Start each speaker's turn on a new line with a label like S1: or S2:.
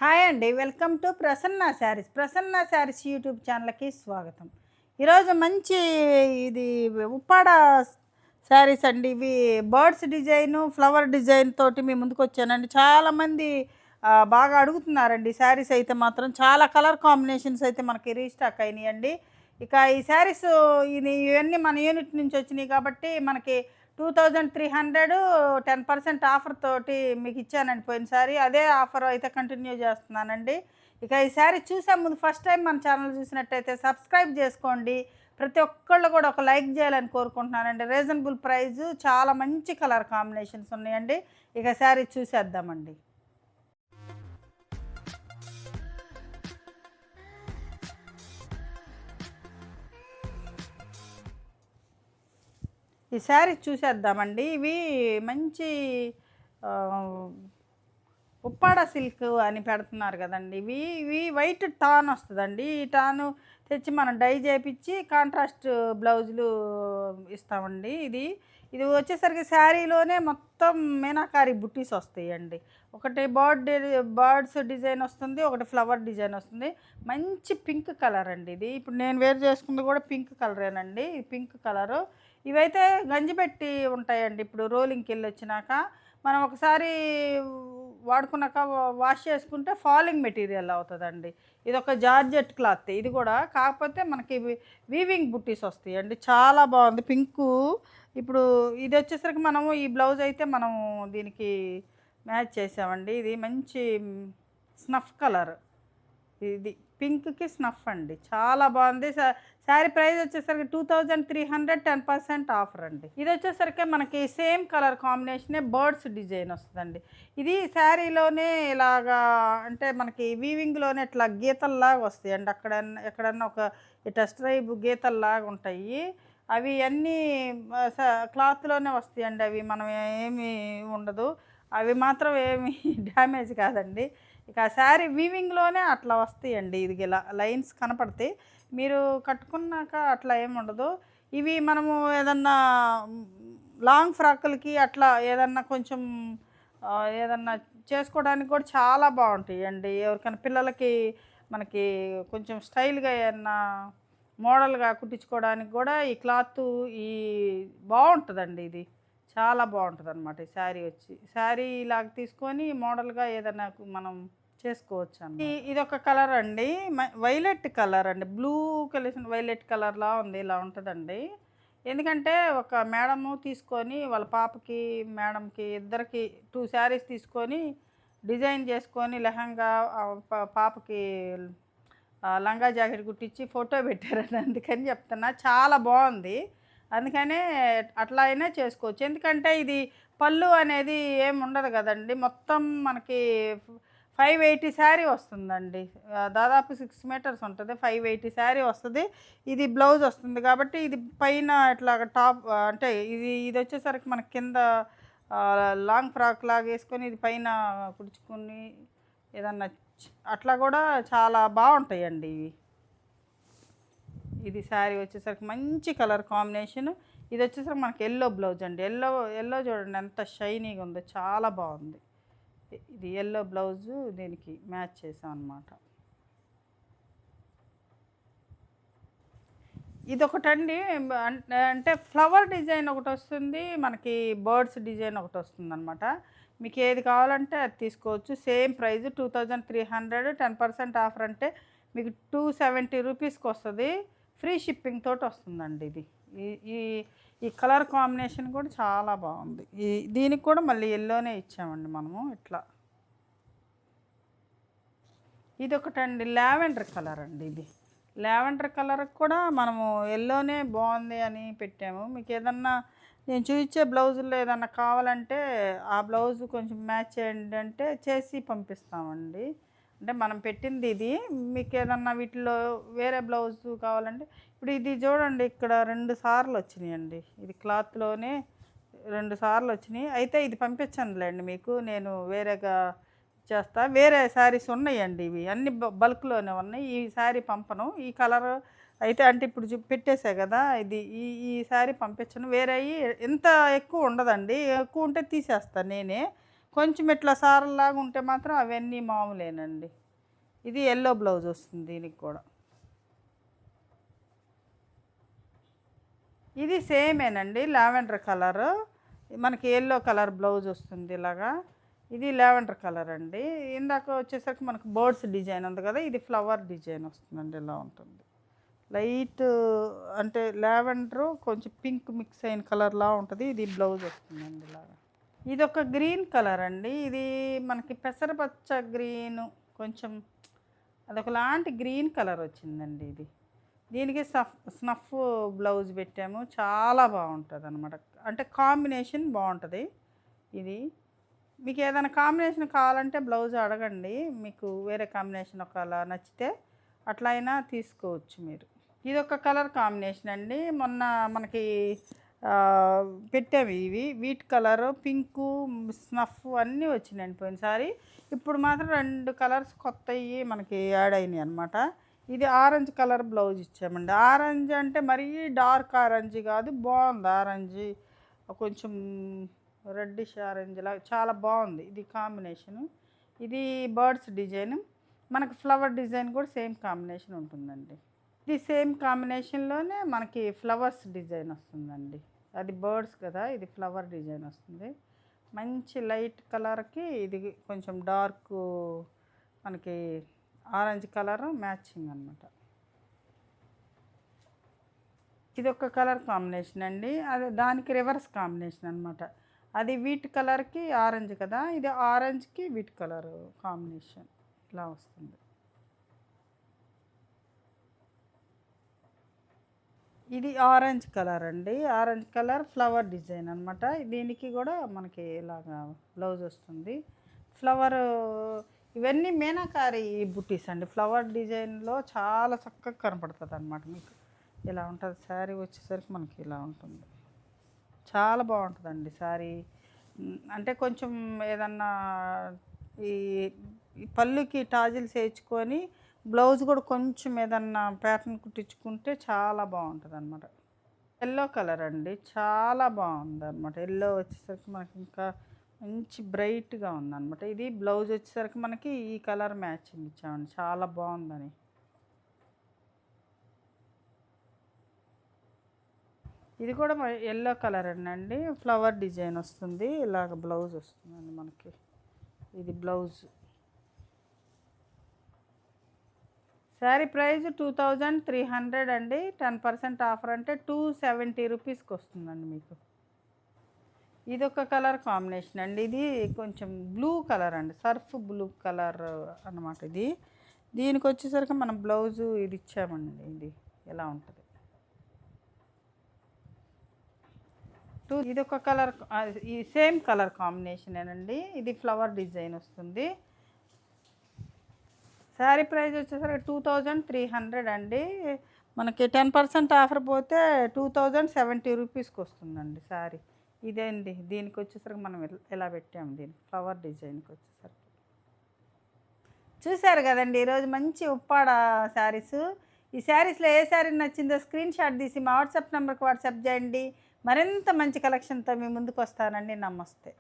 S1: Hi అండి. Welcome to Prasanna saris. Prasanna saris YouTube ఛానల్‌కి స్వాగతం. ఈరోజు మంచి ఇది ఉప్పాడ శారీస్ అండి. ఇవి బర్డ్స్ డిజైను, ఫ్లవర్ డిజైన్ తోటి మీ ముందుకొచ్చానండి. చాలామంది బాగా అడుగుతున్నారండి శారీస్ అయితే మాత్రం. చాలా కలర్ కాంబినేషన్స్ అయితే మనకి రీస్టాక్ అయినాయండి. ఇక ఈ శారీస్ ఇవన్నీ మన యూనిట్ నుంచి వచ్చినాయి కాబట్టి మనకి 2300 10% ఆఫర్ తోటి మీకు ఇచ్చానండి పోయినసారి. అదే ఆఫర్ అయితే కంటిన్యూ చేస్తున్నానండి. ఇక ఈ శారీ చూసే ముందు ఫస్ట్ టైం మన ఛానల్ చూసినట్టయితే సబ్స్క్రైబ్ చేసుకోండి. ప్రతి ఒక్కళ్ళు కూడా ఒక లైక్ చేయాలని కోరుకుంటున్నానండి. రీజనబుల్ ప్రైజు, చాలా మంచి కలర్ కాంబినేషన్స్ ఉన్నాయండి. ఇక శారీ చూసేద్దామండి. ఈ శారీ చూసేద్దామండి. ఇవి మంచి ఉప్పాడ సిల్క్ అని పెడుతున్నారు కదండి. ఇవి ఇవి వైట్ టాన్ వస్తుందండి. ఈ టాను తెచ్చి మనం డై చేయించి కాంట్రాస్ట్ బ్లౌజులు ఇస్తామండి. ఇది ఇది వచ్చేసరికి శారీలోనే మొత్తం మీనాకారి బుట్టీస్ వస్తాయండి. ఒకటి బర్డ్స్ డిజైన్ వస్తుంది, ఒకటి ఫ్లవర్ డిజైన్ వస్తుంది. మంచి పింక్ కలర్ అండి ఇది. ఇప్పుడు నేను వేర్ చేసుకుంది కూడా పింక్ కలరేనండి. ఈ పింక్ కలరు ఇవైతే గంజిపెట్టి ఉంటాయండి. ఇప్పుడు రోలింగ్కి వెళ్ళి వచ్చినాక మనం ఒకసారి వాడుకున్నాక వాష్ చేసుకుంటే ఫాలింగ్ మెటీరియల్ అవుతుందండి. ఇది ఒక జార్జెట్ క్లాత్ ఇది కూడా. కాకపోతే మనకి వీవింగ్ బుట్టీస్ వస్తాయండి. చాలా బాగుంది పింకు. ఇప్పుడు ఇది వచ్చేసరికి మనము ఈ బ్లౌజ్ అయితే మనము దీనికి మ్యాచ్ చేసామండి. ఇది మంచి స్నఫ్ కలర్. ఇది పింక్కి స్నఫ్ అండి. చాలా బాగుంది. శారీ ప్రైస్ వచ్చేసరికి 2300 10% ఆఫర్ అండి. ఇది వచ్చేసరికి మనకి సేమ్ కలర్ కాంబినేషనే బర్డ్స్ డిజైన్ వస్తుందండి. ఇది శారీలోనే ఇలాగా అంటే మనకి వీవింగ్లోనే ఇట్లా గీతల్లాగా వస్తాయండి. ఎక్కడన్నా ఒక ఇట్లా స్ట్రైప్ గీతల్లాగా ఉంటాయి. అవి అన్నీ క్లాత్లోనే వస్తాయండి. అవి మనం ఏమీ ఉండదు. అవి మాత్రం ఏమి డ్యామేజ్ కాదండి. ఇక శారీ వీవింగ్లోనే అట్లా వస్తాయండి. ఇది ఇలా లైన్స్ కనపడతాయి. మీరు కట్టుకున్నాక అట్లా ఏమి ఉండదు. ఇవి మనము ఏదన్నా లాంగ్ ఫ్రాకులకి అట్లా ఏదన్నా కొంచెం ఏదన్నా చేసుకోవడానికి కూడా చాలా బాగుంటాయండి. ఎవరికైనా పిల్లలకి మనకి కొంచెం స్టైల్గా ఏమన్నా మోడల్గా కుట్టించుకోవడానికి కూడా ఈ క్లాత్ ఈ బాగుంటుందండి. ఇది చాలా బాగుంటుంది అనమాట. ఈ శారీ శారీ ఇలాగ తీసుకొని మోడల్గా ఏదైనా మనం చేసుకోవచ్చు అండి. ఇది ఒక కలర్ అండి, వైలెట్ కలర్ అండి. బ్లూ కలిసిన వైలెట్ కలర్లా ఉంది. ఇలా ఉంటుందండి. ఎందుకంటే ఒక మేడము తీసుకొని వాళ్ళ పాపకి మేడంకి ఇద్దరికి 2 శారీస్ తీసుకొని డిజైన్ చేసుకొని లెహంగా పాపకి లంగా జాకెట్ కుట్టించి ఫోటో పెట్టారండి. అందుకని చెప్తున్నా చాలా బాగుంది. అందుకనే అట్లా అయినా చేసుకోవచ్చు. ఎందుకంటే ఇది పళ్ళు అనేది ఏమి ఉండదు కదండి. మొత్తం మనకి 580 శారీ వస్తుందండి. దాదాపు 6 మీటర్స్ ఉంటుంది. 580 శారీ వస్తుంది. ఇది బ్లౌజ్ వస్తుంది కాబట్టి ఇది పైన ఇట్లా టాప్ అంటే ఇది ఇది వచ్చేసరికి మనకి కింద లాంగ్ ఫ్రాక్ లాగా వేసుకొని ఇది పైన కుడుచుకొని ఏదన్నా అట్లా కూడా చాలా బాగుంటాయండి ఇవి. ఇది శారీ వచ్చేసరికి మంచి కలర్ కాంబినేషన్. ఇది వచ్చేసరికి మనకి ఎల్లో బ్లౌజ్ అండి. ఎల్లో చూడండి ఎంత షైనీగా ఉందో, చాలా బాగుంది. ఇది ఎల్లో బ్లౌజు దీనికి మ్యాచ్ చేసాం అన్నమాట. ఇది ఒకటండి అంటే ఫ్లవర్ డిజైన్ ఒకటి వస్తుంది, మనకి బర్డ్స్ డిజైన్ ఒకటి వస్తుంది అనమాట. మీకు ఏది కావాలంటే అది తీసుకోవచ్చు. సేమ్ ప్రైస్ 2300 10% ఆఫర్ అంటే మీకు 270 రూపీస్కి వస్తుంది. ఫ్రీ షిప్పింగ్ తోటి వస్తుందండి. ఇది ఈ ఈ కలర్ కాంబినేషన్ కూడా చాలా బాగుంది. దీనికి కూడా మళ్ళీ ఎల్లోనే ఇచ్చామండి మనము. ఇట్లా ఇది ఒకటండి లావెండర్ కలర్ అండి. ఇది లావెండర్ కలర్కి కూడా మనము ఎల్లోనే బాగుంది అని పెట్టాము. మీకు ఏదన్నా నేను చూపించే బ్లౌజుల్లో ఏదన్నా కావాలంటే ఆ బ్లౌజ్ కొంచెం మ్యాచ్ చేయండి అంటే చేసి పంపిస్తామండి. అంటే మనం పెట్టింది ఇది. మీకు ఏదన్నా వీటిలో వేరే బ్లౌజ్ కావాలంటే ఇప్పుడు ఇది చూడండి, ఇక్కడ 2 సార్లు వచ్చినాయండి. ఇది క్లాత్లోనే 2 సార్లు వచ్చినాయి. అయితే ఇది పంపించనులేండి మీకు, నేను వేరేగా చేస్తా. వేరే శారీస్ ఉన్నాయండి. ఇవి అన్ని బల్క్లోనే ఉన్నాయి. ఈ శారీ పంపను. ఈ కలర్ అయితే అంటే ఇప్పుడు పెట్టేసా కదా, ఇది ఈ శారీ పంపించను. వేరే ఇంత ఎక్కువ ఉండదండి. ఎక్కువ ఉంటే తీసేస్తాను నేనే. కొంచెం ఇట్లా సారల్లాగా ఉంటే మాత్రం అవన్నీ మామూలేనండి. ఇది ఎల్లో బ్లౌజ్ వస్తుంది దీనికి కూడా. ఇది సేమేనండి, లావెండర్ కలరు. మనకి ఎల్లో కలర్ బ్లౌజ్ వస్తుంది ఇలాగా. ఇది లావెండర్ కలర్ అండి. ఇందాక వచ్చేసరికి మనకు బర్డ్స్ డిజైన్ ఉంది కదా, ఇది ఫ్లవర్ డిజైన్ వస్తుందండి. ఇలా ఉంటుంది లైట్, అంటే లావెండర్ కొంచెం పింక్ మిక్స్ అయిన కలర్లా ఉంటుంది. ఇది బ్లౌజ్ వస్తుందండి ఇలాగా. ఇది ఒక గ్రీన్ కలర్ అండి. ఇది మనకి పెసరపచ్చ గ్రీను, కొంచెం అదొకలాంటి గ్రీన్ కలర్ వచ్చిందండి. ఇది దీనికి స్నఫ్ బ్లౌజ్ పెట్టాము, చాలా బాగుంటుంది అనమాట. అంటే కాంబినేషన్ బాగుంటుంది. ఇది మీకు ఏదైనా కాంబినేషన్ కావాలంటే బ్లౌజ్ అడగండి, మీకు వేరే కాంబినేషన్ ఒకవేళ నచ్చితే అట్లా అయినా తీసుకోవచ్చు మీరు. ఇది ఒక కలర్ కాంబినేషన్ అండి. మొన్న మనకి పెట్టాము ఇవి, వీట్ కలరు, పింకు, స్నఫ్ అన్నీ వచ్చినాయండి పోయినసారి. ఇప్పుడు మాత్రం 2 కలర్స్ కొత్తవి మనకి యాడ్ అయినాయి అనమాట. ఇది ఆరెంజ్ కలర్ బ్లౌజ్ ఇచ్చామండి. ఆరెంజ్ అంటే మరీ డార్క్ ఆరెంజ్ కాదు, బాగుంది ఆరెంజ్, కొంచెం రెడ్డిష్ ఆరెంజ్ లాగా చాలా బాగుంది ఇది కాంబినేషను. ఇది బర్డ్స్ డిజైన్, మనకి ఫ్లవర్ డిజైన్ కూడా సేమ్ కాంబినేషన్ ఉంటుందండి. ఇది సేమ్ కాంబినేషన్లోనే మనకి ఫ్లవర్స్ డిజైన్ వస్తుందండి. అది బర్డ్స్ కదా, ఇది ఫ్లవర్ డిజైన్ వస్తుంది. మంచి లైట్ కలర్కి ఇది కొంచెం డార్క్ మనకి ఆరెంజ్ కలర్ మ్యాచింగ్ అనమాట. ఇది ఒక కలర్ కాంబినేషన్ అండి, అది దానికి రివర్స్ కాంబినేషన్ అనమాట. అది వీట్ కలర్కి ఆరెంజ్ కదా, ఇది ఆరెంజ్కి వీట్ కలర్ కాంబినేషన్ ఇలా వస్తుంది. ఇది ఆరెంజ్ కలర్ అండి, ఆరెంజ్ కలర్ ఫ్లవర్ డిజైన్ అనమాట. దీనికి కూడా మనకి ఇలాగా బ్లౌజ్ వస్తుంది. ఫ్లవర్ ఇవన్నీ మీనాకారి బుట్టీస్ అండి. ఫ్లవర్ డిజైన్లో చాలా చక్కగా కనపడుతుంది అనమాట. మీకు ఇలా ఉంటుంది శారీ వచ్చేసరికి మనకి ఇలా ఉంటుంది, చాలా బాగుంటుందండి శారీ. అంటే కొంచెం ఏదన్నా ఈ పళ్ళుకి టాజిల్స్ వేయించుకొని బ్లౌజ్ కూడా కొంచెం ఏదన్నా ప్యాటర్న్ కుట్టించుకుంటే చాలా బాగుంటుంది అనమాట. ఎల్లో కలర్ అండి, చాలా బాగుంది అనమాట. ఎల్లో వచ్చేసరికి మనకి ఇంకా మంచి బ్రైట్గా ఉందన్నమాట. ఇది బ్లౌజ్ వచ్చేసరికి మనకి ఈ కలర్ మ్యాచింగ్ ఇచ్చామండి, చాలా బాగుందని. ఇది కూడా ఎల్లో కలర్ అండి, ఫ్లవర్ డిజైన్ వస్తుంది, ఇలాగ బ్లౌజ్ వస్తుందండి మనకి. ఇది బ్లౌజ్. శారీ ప్రైస్ 2300 అండి. 10% ఆఫర్ అంటే 270 రూపీస్కి వస్తుందండి మీకు. ఇది ఒక కలర్ కాంబినేషన్ అండి. ఇది కొంచెం బ్లూ కలర్ అండి, సర్ఫ్ బ్లూ కలర్ అన్నమాట. ఇది దీనికి వచ్చేసరికి మనం బ్లౌజు ఇది ఇచ్చామండి. ఇది ఎలా ఉంటుంది, ఇది ఒక కలర్, ఈ సేమ్ కలర్ కాంబినేషనేనండి. ఇది ఫ్లవర్ డిజైన్ వస్తుంది. శారీ ప్రైస్ వచ్చేసరికి 2300 అండి. మనకి 10% ఆఫర్ పోతే 2070 రూపీస్కి వస్తుందండి శారీ. ఇదే అండి, దీనికి వచ్చేసరికి మనం ఎలా పెట్టాము, దీనికి ఫ్లవర్ డిజైన్కి వచ్చేసరికి. చూశారు కదండి ఈరోజు మంచి ఉప్పాడ శారీస్. ఈ శారీస్లో ఏ శారీ నచ్చిందో స్క్రీన్ షాట్ తీసి మా వాట్సాప్ నెంబర్కి వాట్సాప్ చేయండి. మరింత మంచి కలెక్షన్తో మీ ముందుకు వస్తానండి. నమస్తే.